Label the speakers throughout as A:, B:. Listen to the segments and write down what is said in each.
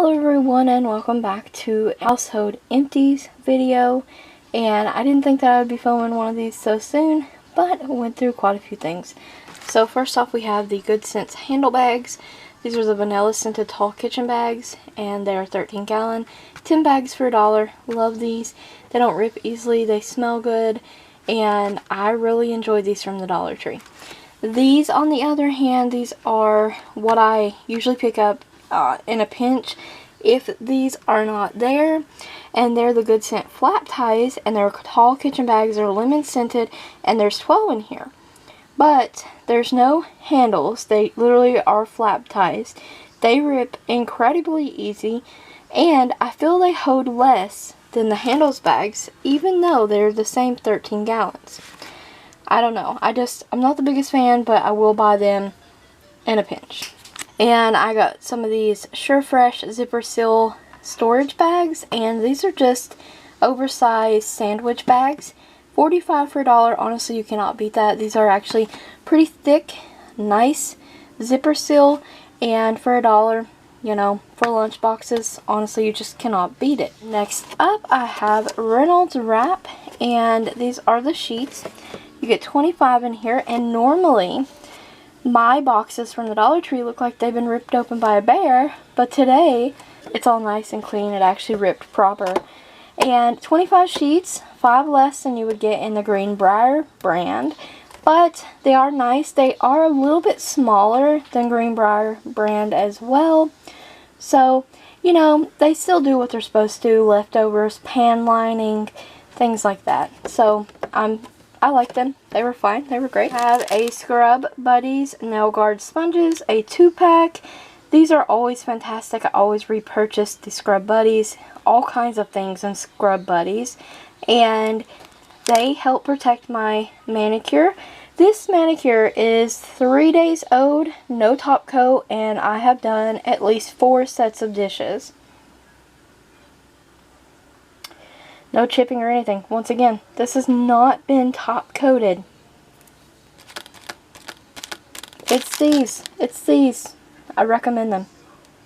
A: Hello everyone and welcome back to Household Empties video. And I didn't think that I would be filming one of these so soon, but went through quite a few things. So first off, we have the Good Sense handle bags. These are the vanilla scented tall kitchen bags, and they are 13 gallon, 10 bags for $1. Love these. They don't rip easily, they smell good, and I really enjoy these from the Dollar Tree. These, on the other hand, these are what I usually pick up in a pinch if these are not there, and they're the Good Scent flap ties, and they're tall kitchen bags. They're lemon scented, and there's 12 in here, but there's no handles. They literally are flap ties. They rip incredibly easy, and I feel they hold less than the handles bags, even though they're the same 13 gallons. I don't know, I'm not the biggest fan, but I will buy them in a pinch. And I got some of these SureFresh zipper seal storage bags, and these are just oversized sandwich bags. $45 for $1. Honestly, you cannot beat that. These are actually pretty thick, nice zipper seal, and for $1, you know, for lunch boxes, honestly, you just cannot beat it. Next up, I have Reynolds Wrap, and these are the sheets. You get 25 in here, and normally my boxes from the Dollar Tree look like they've been ripped open by a bear, but today it's all nice and clean. It actually ripped proper. And 25 sheets, 5 less than you would get in the Greenbrier brand, but they are nice. They are a little bit smaller than Greenbrier brand as well, so you know, they still do what they're supposed to. Leftovers, pan lining, things like that. So I like them. They were fine. They were great. I have a Scrub Buddies Nail Guard Sponges, a 2-pack. These are always fantastic. I always repurchase the Scrub Buddies. All kinds of things in Scrub Buddies. And they help protect my manicure. This manicure is 3 days old, no top coat, and I have done at least 4 sets of dishes. No chipping or anything. Once again, this has not been top coated. It's these. It's these. I recommend them.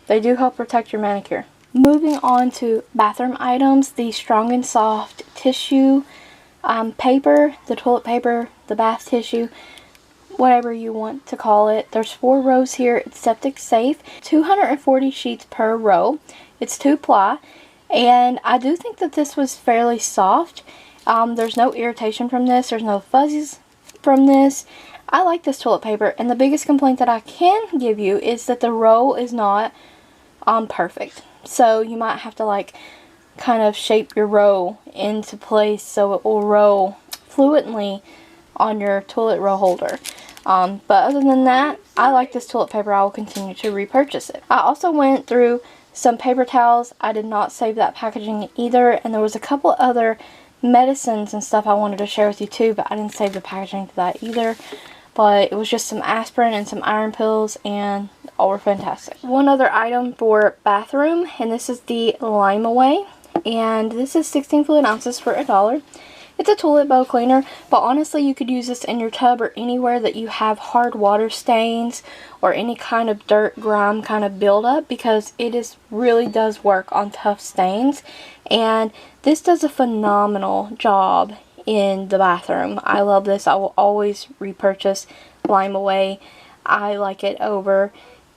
A: They do help protect your manicure. Moving on to bathroom items, the Strong and Soft tissue paper, the toilet paper, the bath tissue, whatever you want to call it. There's 4 rows here. It's septic safe. 240 sheets per row. It's 2-ply. And I do think that this was fairly soft. There's no irritation from this. There's no fuzzies from this. I like this toilet paper. And the biggest complaint that I can give you is that the roll is not perfect. So you might have to like kind of shape your roll into place so it will roll fluently on your toilet roll holder. But other than that, I like this toilet paper. I will continue to repurchase it. I also went through some paper towels. I did not save that packaging either, and there was a couple other medicines and stuff I wanted to share with you too, but I didn't save the packaging to that either. But it was just some aspirin and some iron pills, and all were fantastic. One other item for bathroom, and this is the Lime Away, and this is 16 fluid ounces for $1. It's a toilet bowl cleaner, but honestly you could use this in your tub or anywhere that you have hard water stains or any kind of dirt, grime kind of buildup, because it really does work on tough stains. And this does a phenomenal job in the bathroom. I love this. I will always repurchase Lime Away. I like it over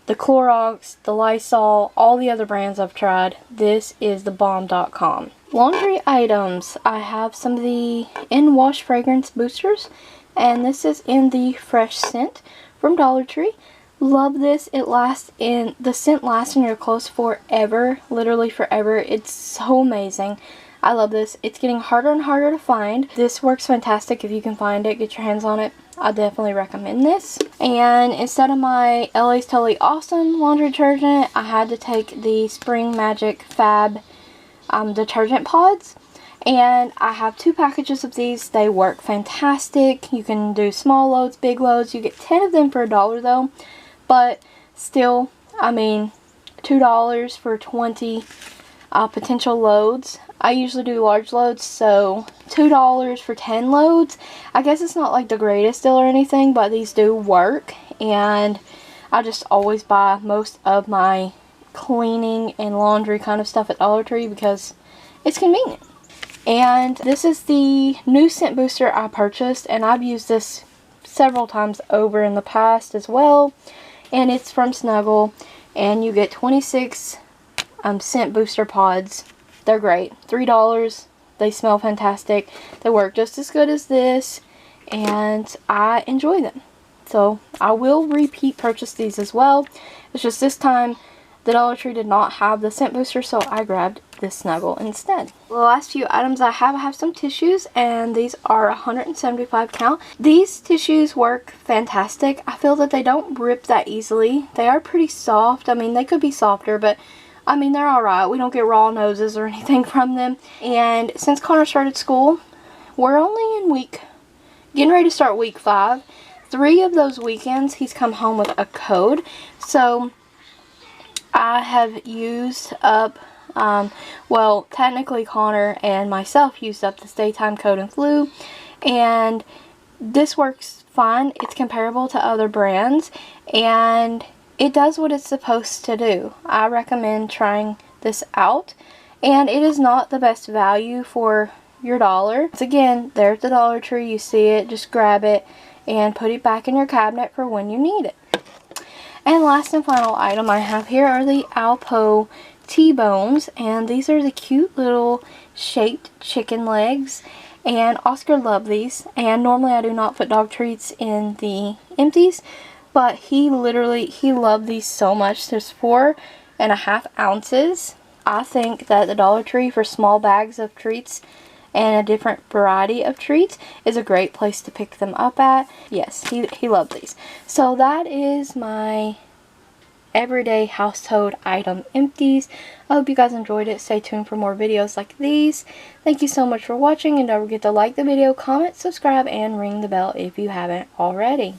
A: the Clorox, the Lysol, all the other brands I've tried. This is the bomb.com. Laundry items. I have some of the in-wash fragrance boosters, and this is in the Fresh Scent from Dollar Tree. Love this. The scent lasts in your clothes forever, literally forever. It's so amazing. I love this. It's getting harder and harder to find. This works fantastic if you can find it. Get your hands on it. I definitely recommend this. And instead of my LA's Totally Awesome laundry detergent, I had to take the Spring Magic Fab Detergent Pods. And I have 2 packages of these. They work fantastic. You can do small loads, big loads. You get 10 of them for $1 though. But still, I mean, $2 for 20 potential loads. I usually do large loads, so $2 for 10 loads. I guess it's not like the greatest deal or anything, but these do work. And I just always buy most of my cleaning and laundry kind of stuff at DollarTree because it's convenient. And this is the new scent booster I purchased, and I've used this several times over in the past as well. And it's from Snuggle, and you get 26 scent booster pods. They're great. $3. They smell fantastic. They work just as good as this, and I enjoy them. So I will repeat purchase these as well. It's just this time the Dollar Tree did not have the scent booster, so I grabbed this Snuggle instead. The last few items I have some tissues, and these are 175 count. These tissues work fantastic. I feel that they don't rip that easily. They are pretty soft. I mean, they could be softer, but I mean, they're alright. We don't get raw noses or anything from them. And since Connor started school, we're only in getting ready to start week 5. 3 of those weekends, he's come home with a code. So I have used up, well, technically Connor and myself used up this daytime cold and flu, and this works fine. It's comparable to other brands, and it does what it's supposed to do. I recommend trying this out, and it is not the best value for your dollar. Once again, there's the Dollar Tree. You see it, just grab it and put it back in your cabinet for when you need it. And last and final item I have here are the Alpo Tbones, and these are the cute little shaped chicken legs, and Oscar loved these. And normally I do not put dog treats in the empties, but he loved these so much. There's 4.5 ounces. I think that the Dollar Tree for small bags of treats and a different variety of treats is a great place to pick them up at. Yes, he loved these. So that is my everyday household item empties. I hope you guys enjoyed it. Stay tuned for more videos like these. Thank you so much for watching, and don't forget to like the video, comment, subscribe, and ring the bell if you haven't already.